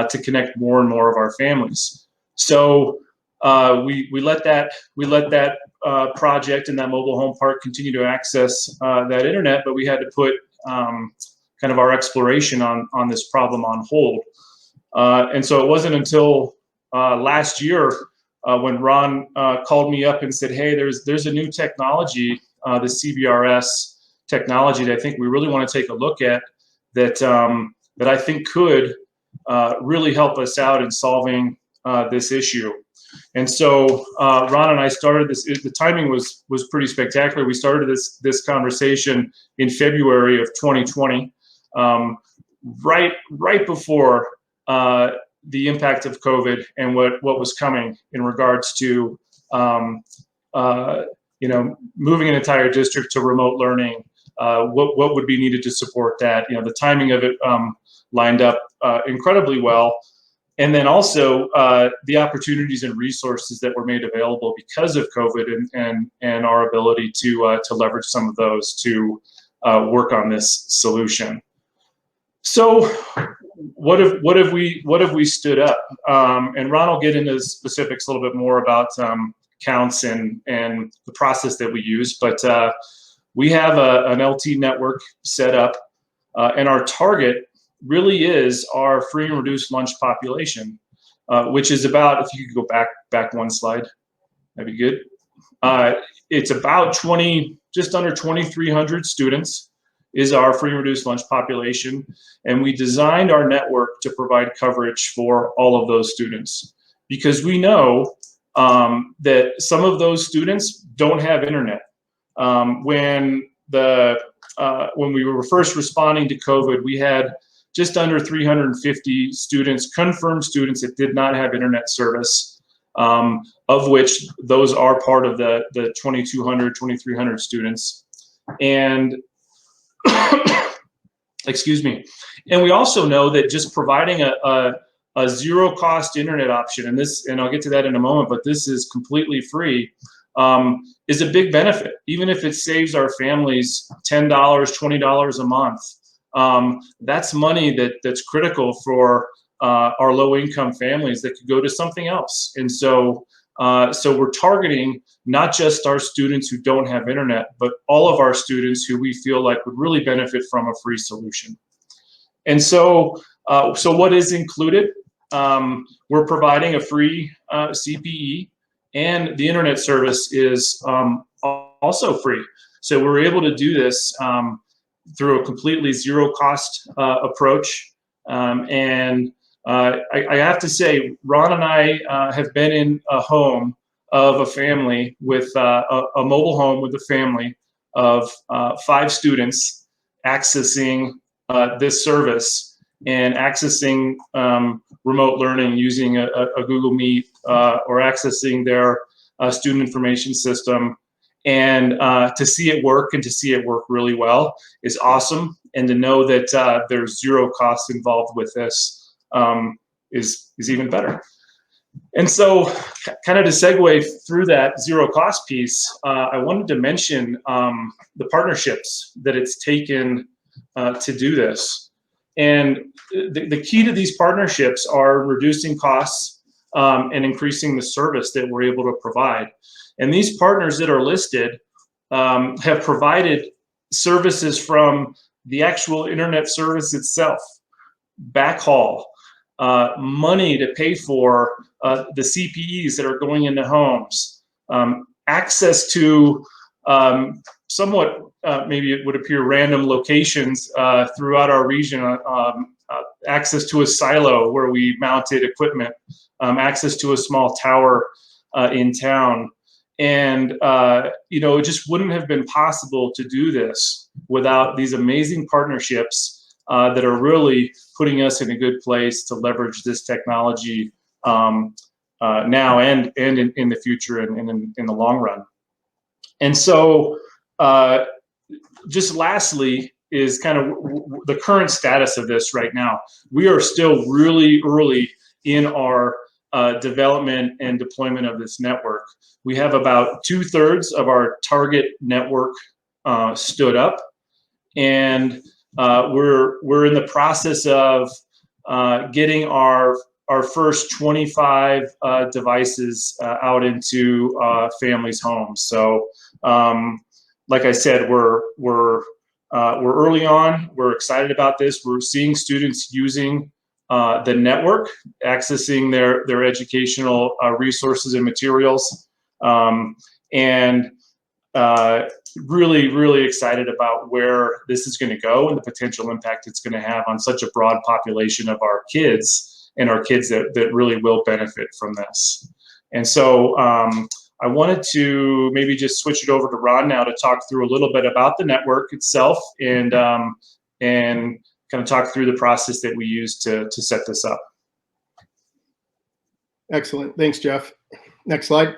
to connect more and more of our families. So we let that project and that mobile home park continue to access that internet, but we had to put kind of our exploration on this problem on hold. And so it wasn't until last year when Ron called me up and said, "Hey, there's a new technology, the CBRS technology that I think we really want to take a look at, that I think could really help us out in solving this issue." And so Ron and I started this. The timing was pretty spectacular. We started this conversation in February of 2020, right before the impact of COVID and what was coming in regards to moving an entire district to remote learning. What would be needed to support that? The timing of it lined up incredibly well. And then also the opportunities and resources that were made available because of COVID and our ability to leverage some of those to work on this solution. So what have we stood up? And Ron will get into the specifics a little bit more about counts and the process that we use. But we have an LT network set up, and our target really is our free and reduced lunch population, which is about, if you could go back one slide, that'd be good. It's about just under 2,300 students is our free and reduced lunch population, and we designed our network to provide coverage for all of those students, because we know that some of those students don't have internet. When we were first responding to COVID, we had just under 350 students, confirmed students, that did not have internet service, of which those are part of the 2,200, 2,300 students. And excuse me. And we also know that just providing a zero cost internet option, and I'll get to that in a moment, but this is completely free, is a big benefit. Even if it saves our families $10, $20 a month, that's money that's critical for our low income families that could go to something else. And so we're targeting not just our students who don't have internet, but all of our students who we feel like would really benefit from a free solution. And so what is included? We're providing a free CPE, and the internet service is also free. So we're able to do this through a completely zero cost approach. And I have to say, Ron and I have been in a home of a family with a mobile home with a family of 5 students accessing this service and accessing remote learning using a Google Meet or accessing their student information system. And to see it work, and to see it work really well, is awesome. And to know that there's zero cost involved with this is even better. And so, kind of to segue through that zero cost piece, I wanted to mention the partnerships that it's taken to do this. And the key to these partnerships are reducing costs and increasing the service that we're able to provide. And these partners that are listed have provided services from the actual internet service itself, backhaul, money to pay for the CPEs that are going into homes, access to somewhat, maybe it would appear, random locations throughout our region, access to a silo where we mounted equipment, access to a small tower in town. And, it just wouldn't have been possible to do this without these amazing partnerships that are really putting us in a good place to leverage this technology now and in the future and in the long run. And so just lastly is kind of the current status of this right now. We are still really early in our development and deployment of this network. We have about 2/3 of our target network stood up, and we're in the process of getting our first 25 devices out into families' homes. So, like I said, we're early on. We're excited about this. We're seeing students using the network, accessing their educational resources and materials, and really, really excited about where this is going to go and the potential impact it's going to have on such a broad population of our kids and our kids that really will benefit from this. And so I wanted to maybe just switch it over to Ron now to talk through a little bit about the network itself and kind of talk through the process that we use to set this up. Excellent. Thanks, Jeff. Next slide.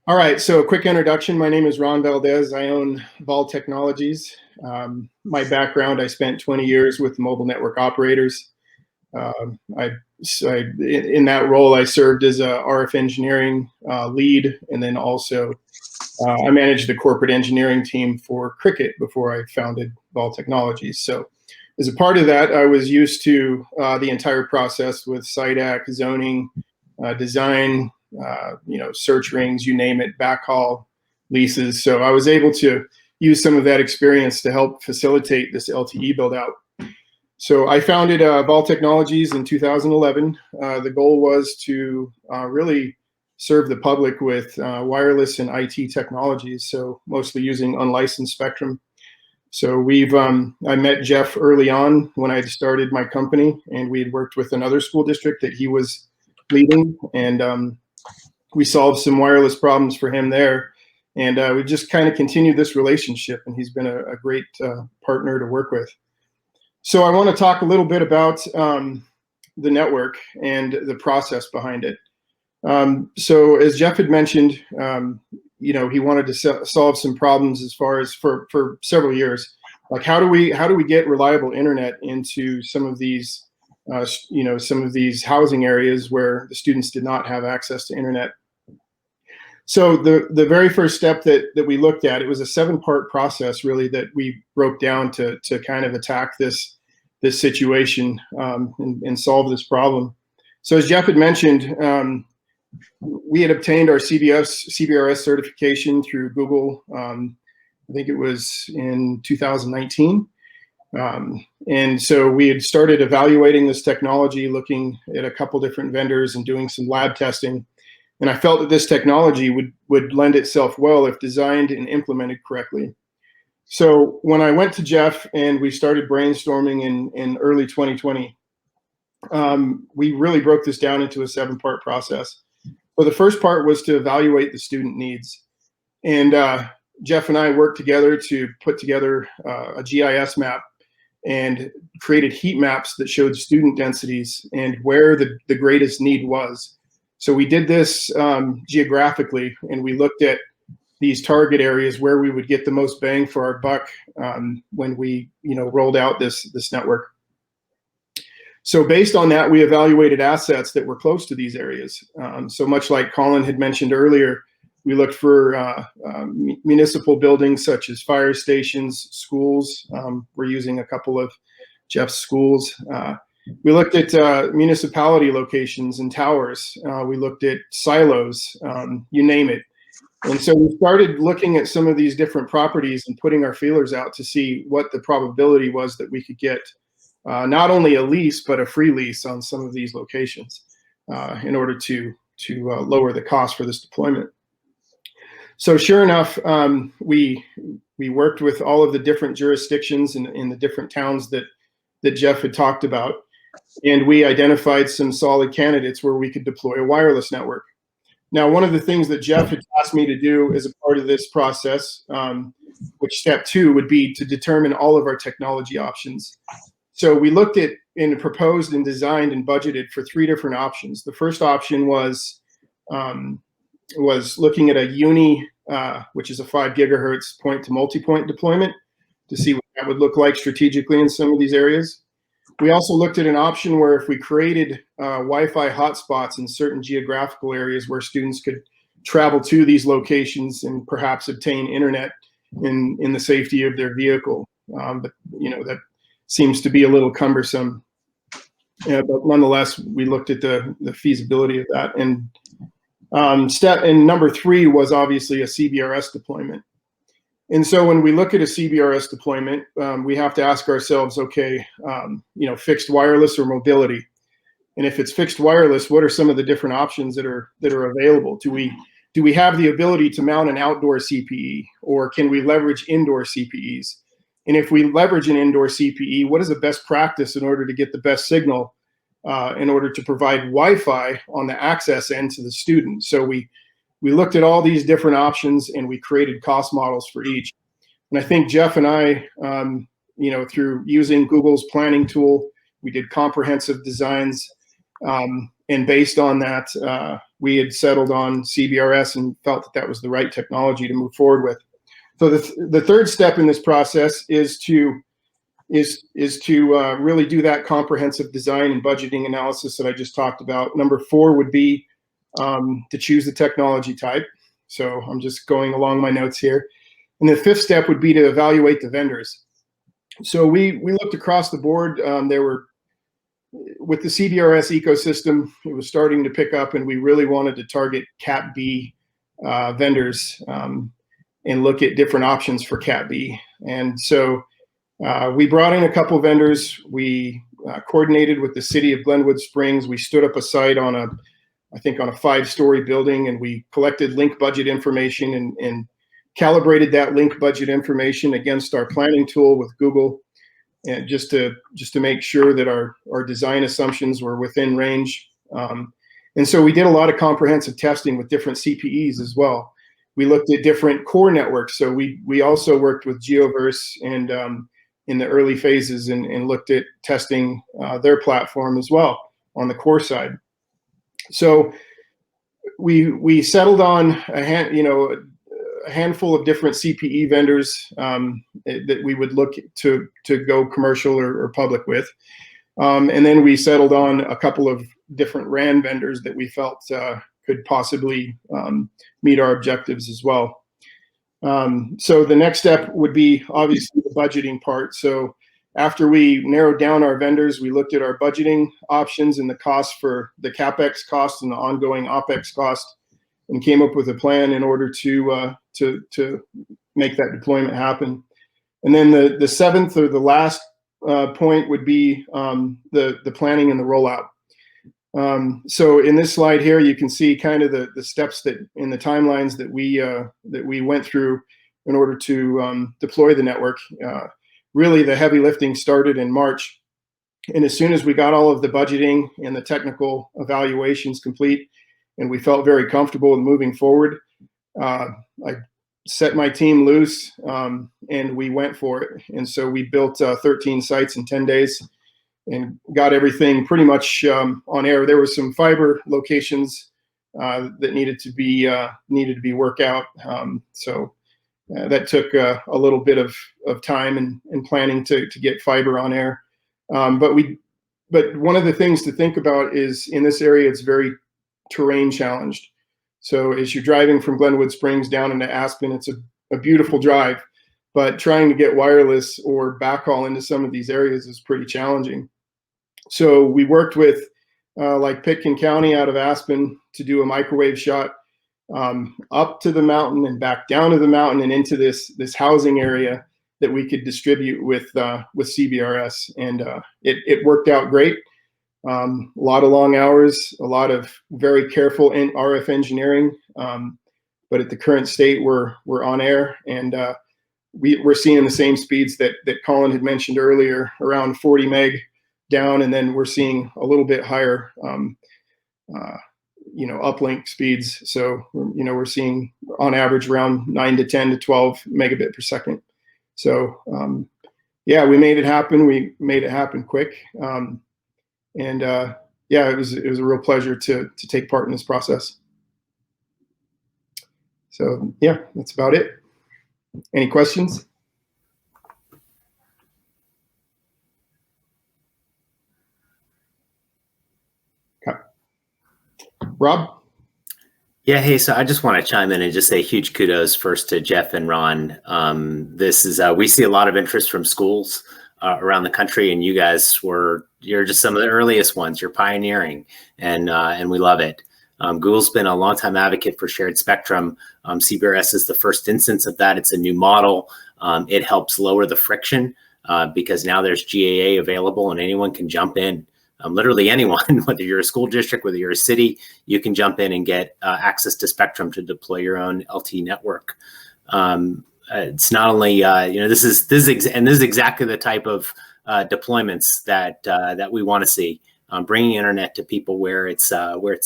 All right, so a quick introduction. My name is Ron Valdez. I own Vol Technologies. My background, I spent 20 years with mobile network operators. In that role, I served as a RF engineering lead, and then also I managed the corporate engineering team for Cricket before I founded Vol Technologies. So as a part of that, I was used to the entire process with SIDAC, zoning, design, search rings, you name it, backhaul, leases. So I was able to use some of that experience to help facilitate this LTE build out. So I founded Vol Technologies in 2011. The goal was to really serve the public with wireless and IT technologies, so mostly using unlicensed spectrum. So I met Jeff early on when I started my company, and we had worked with another school district that he was leading, and we solved some wireless problems for him there. And we just kind of continued this relationship, and he's been a great partner to work with. So I want to talk a little bit about the network and the process behind it. So as Jeff had mentioned, he wanted to solve some problems as far as for several years. Like how do we get reliable internet into some of these housing areas where the students did not have access to internet? So the very first step that we looked at, it was a 7-part process really that we broke down to kind of attack this situation and solve this problem. So as Jeff had mentioned, we had obtained our CBRS certification through Google. I think it was in 2019. And so we had started evaluating this technology, looking at a couple different vendors and doing some lab testing. And I felt that this technology would lend itself well if designed and implemented correctly. So when I went to Jeff and we started brainstorming in early 2020, we really broke this down into a 7-part process. So the first part was to evaluate the student needs. And Jeff and I worked together to put together a GIS map and created heat maps that showed student densities and where the greatest need was. So we did this geographically, and we looked at these target areas where we would get the most bang for our buck when we rolled out this network. So based on that, we evaluated assets that were close to these areas. So much like Colin had mentioned earlier, we looked for municipal buildings such as fire stations, schools. We're using a couple of Jeff's schools. We looked at municipality locations and towers. We looked at silos, you name it. And so we started looking at some of these different properties and putting our feelers out to see what the probability was that we could get not only a lease, but a free lease on some of these locations in order to lower the cost for this deployment. So sure enough, we worked with all of the different jurisdictions in the different towns that Jeff had talked about. And we identified some solid candidates where we could deploy a wireless network. Now, one of the things that Jeff had asked me to do as a part of this process, which step 2 would be to determine all of our technology options. So we looked at and proposed and designed and budgeted for 3 different options. The first option was looking at a uni, which is a 5 gigahertz point to multi-point deployment to see what that would look like strategically in some of these areas. We also looked at an option where if we created Wi-Fi hotspots in certain geographical areas where students could travel to these locations and perhaps obtain internet in the safety of their vehicle. But that seems to be a little cumbersome. But nonetheless, we looked at the feasibility of that. And number 3 was obviously a CBRS deployment. And so when we look at a CBRS deployment, we have to ask ourselves, okay, fixed wireless or mobility? And if it's fixed wireless, what are some of the different options that are available? Do we have the ability to mount an outdoor CPE, or can we leverage indoor CPEs? And if we leverage an indoor CPE, what is the best practice in order to get the best signal in order to provide Wi-Fi on the access end to the student? So we looked at all these different options and we created cost models for each. And I think Jeff and I, through using Google's planning tool, we did comprehensive designs. And based on that, we had settled on CBRS and felt that was the right technology to move forward with. So the third step in this process is to really do that comprehensive design and budgeting analysis that I just talked about. Number 4 would be to choose the technology type. So I'm just going along my notes here. And the 5th step would be to evaluate the vendors. So we looked across the board. There were, with the CBRS ecosystem, it was starting to pick up, and we really wanted to target Cat B vendors and look at different options for Cat B. And so we brought in a couple vendors. We coordinated with the city of Glenwood Springs. We stood up a site on a 5-story building, and we collected link budget information and calibrated that link budget information against our planning tool with Google, and just to make sure that our design assumptions were within range. And so we did a lot of comprehensive testing with different CPEs as well. We looked at different core networks. So we also worked with Geoverse and in the early phases and looked at testing their platform as well on the core side. So we settled on a handful of different CPE vendors that we would look to go commercial or public with. And then we settled on a couple of different RAN vendors that we felt could possibly meet our objectives as well. So the next step would be obviously the budgeting part. So after we narrowed down our vendors, we looked at our budgeting options and the cost for the CapEx cost and the ongoing OpEx cost, and came up with a plan in order to make that deployment happen. And then the 7th or the last point would be the planning and the rollout. So in this slide here, you can see kind of the steps that in the timelines that we went through in order to deploy the network. Really, the heavy lifting started in March, and as soon as we got all of the budgeting and the technical evaluations complete, and we felt very comfortable in moving forward, I set my team loose and we went for it. And so we built 13 sites in 10 days and got everything pretty much on air. There were some fiber locations that needed to be worked out. So that took a little bit of time and planning to get fiber on air. But one of the things to think about is in this area, it's very terrain challenged. So as you're driving from Glenwood Springs down into Aspen, it's a beautiful drive, but trying to get wireless or backhaul into some of these areas is pretty challenging. So we worked with like Pitkin County out of Aspen to do a microwave shot up to the mountain and back down to the mountain and into this housing area that we could distribute with CBRS, and it worked out great. A lot of long hours, a lot of very careful RF engineering, but at the current state, we're on air, and we're seeing the same speeds that Colin had mentioned earlier, around 40 meg down, and then we're seeing a little bit higher, uplink speeds. So we're seeing on average around 9 to 10 to 12 megabit per second. So we made it happen. We made it happen quick. And it was a real pleasure to take part in this process. So that's about it. Any questions? Okay. Rob? Yeah, hey, so I just want to chime in and just say huge kudos first to Jeff and Ron. This is, we see a lot of interest from schools around the country, and you're just some of the earliest ones. You're pioneering, and we love it. Google's been a longtime advocate for shared spectrum. CBRS is the first instance of that. It's a new model. It helps lower the friction because now there's GAA available and anyone can jump in. Literally anyone, whether you're a school district, whether you're a city, you can jump in and get access to spectrum to deploy your own LTE network. It's not only this is exactly the type of deployments that we want to see, bringing internet to people where it's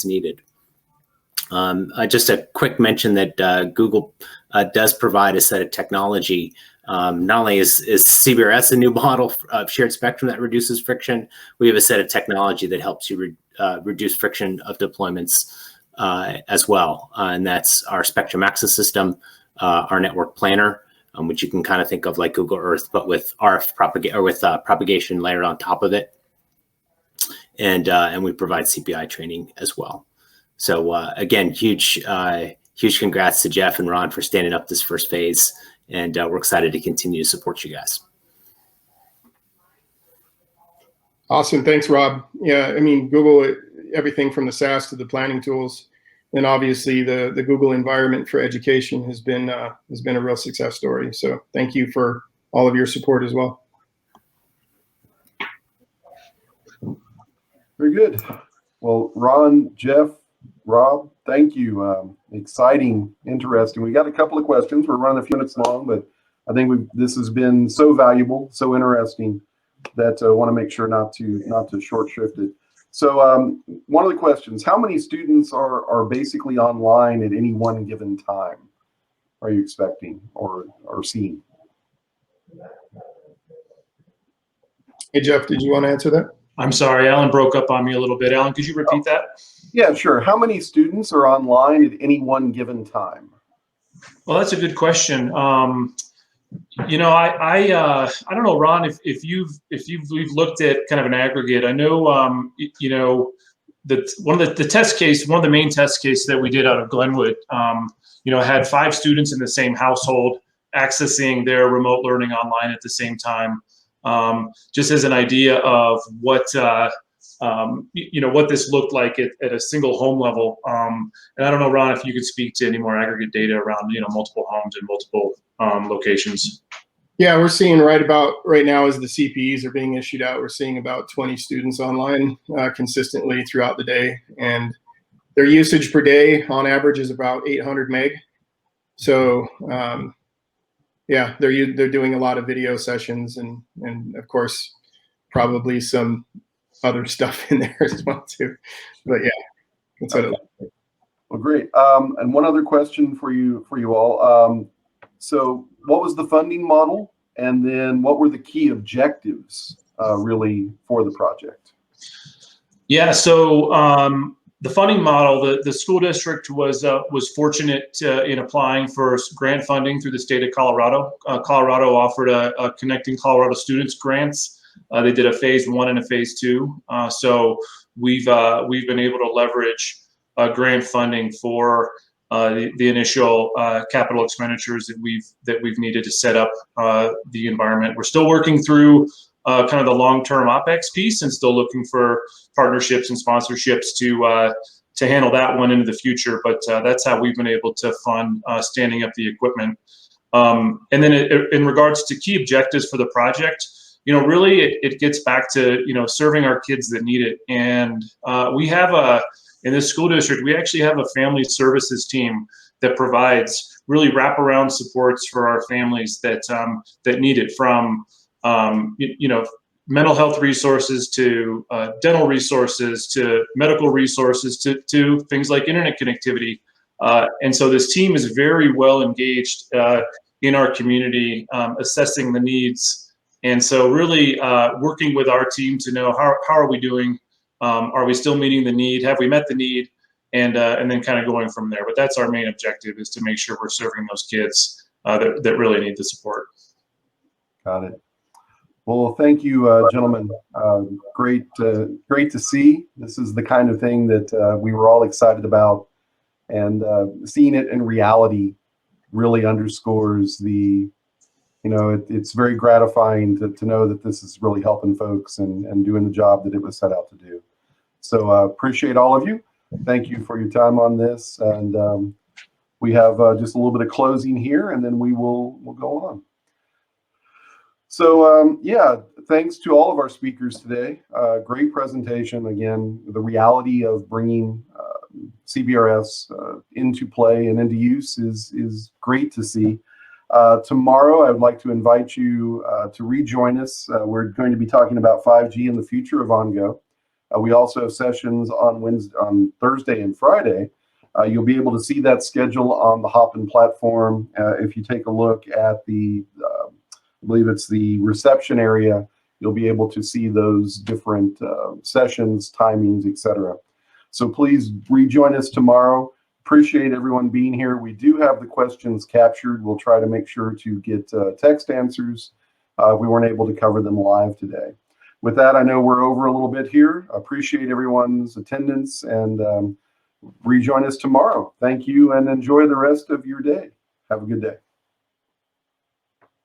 needed. Just a quick mention that Google does provide a set of technology. Not only is CBRS a new model of shared spectrum that reduces friction, we have a set of technology that helps you reduce friction of deployments as well. And that's our spectrum access system, our network planner, which you can kind of think of like Google Earth, but with RF propagation layered on top of it. And we provide CPI training as well. So again, huge congrats to Jeff and Ron for standing up this first phase. And we're excited to continue to support you guys. Awesome. Thanks, Rob. Yeah, I mean, Google, everything from the SaaS to the planning tools, and obviously the Google environment for education has been a real success story. So thank you for all of your support as well. Very good. Well, Ron, Jeff, Rob, thank you. Exciting, interesting. We got a couple of questions. We're running a few minutes long, but I think this has been so valuable, so interesting that I want to make sure not to short shrift it. So one of the questions: how many students are basically online at any one given time? Are you expecting or seeing? Hey, Jeff, did you want to answer that? I'm sorry, Alan broke up on me a little bit. Alan, could you repeat that? Yeah, sure. How many students are online at any one given time? Well, that's a good question. You know, I don't know, Ron, if we've looked at kind of an aggregate. I know, you know, that one of the main test case that we did out of Glenwood, you know, had 5 students in the same household accessing their remote learning online at the same time. Just as an idea of what you know, what this looked like at a single home level. And I don't know, Ron, if you could speak to any more aggregate data around, you know, multiple homes and multiple locations. Yeah, we're seeing right now as the CPEs are being issued out, we're seeing about 20 students online consistently throughout the day, and their usage per day on average is about 800 meg. So yeah, they're doing a lot of video sessions and of course probably some other stuff in there as well too. But yeah, that's what it looks like. Well, great. And one other question for you all. So what was the funding model, and then what were the key objectives really for the project? Yeah, so the funding model, the school district was fortunate in applying for grant funding through the state of Colorado. Colorado offered a Connecting Colorado Students grants. They did a phase 1 and a phase 2. So we've been able to leverage grant funding for the initial capital expenditures that we've needed to set up the environment. We're still working through kind of the long-term OpEx piece and still looking for partnerships and sponsorships to handle that one into the future. But that's how we've been able to fund standing up the equipment. And then in regards to key objectives for the project, you know, really it gets back to, you know, serving our kids that need it. And we have in this school district, we actually have a family services team that provides really wraparound supports for our families that need it, from you know, mental health resources to dental resources to medical resources to things like internet connectivity. And so this team is very well engaged in our community, assessing the needs. And so really working with our team to know how are we doing? Are we still meeting the need? Have we met the need? And then kind of going from there. But that's our main objective, is to make sure we're serving those kids that really need the support. Got it. Well, thank you, gentlemen. Great to see. This is the kind of thing that we were all excited about, and seeing it in reality really underscores the, you know, it's very gratifying to know that this is really helping folks and doing the job that it was set out to do. So appreciate all of you. thank you for your time on this. And we have just a little bit of closing here, and then we'll go on. So yeah, thanks to all of our speakers today. Great presentation. Again, the reality of bringing CBRS into play and into use is great to see. Tomorrow, I would like to invite you to rejoin us. We're going to be talking about 5G and the future of OnGo. We also have sessions on Thursday and Friday. You'll be able to see that schedule on the Hopin platform. If you take a look at the, I believe it's the reception area, you'll be able to see those different sessions, timings, etc. So please rejoin us tomorrow. Appreciate everyone being here. We do have the questions captured. We'll try to make sure to get text answers if we weren't able to cover them live today. With that, I know we're over a little bit here. Appreciate everyone's attendance, and rejoin us tomorrow. Thank you, and enjoy the rest of your day. Have a good day.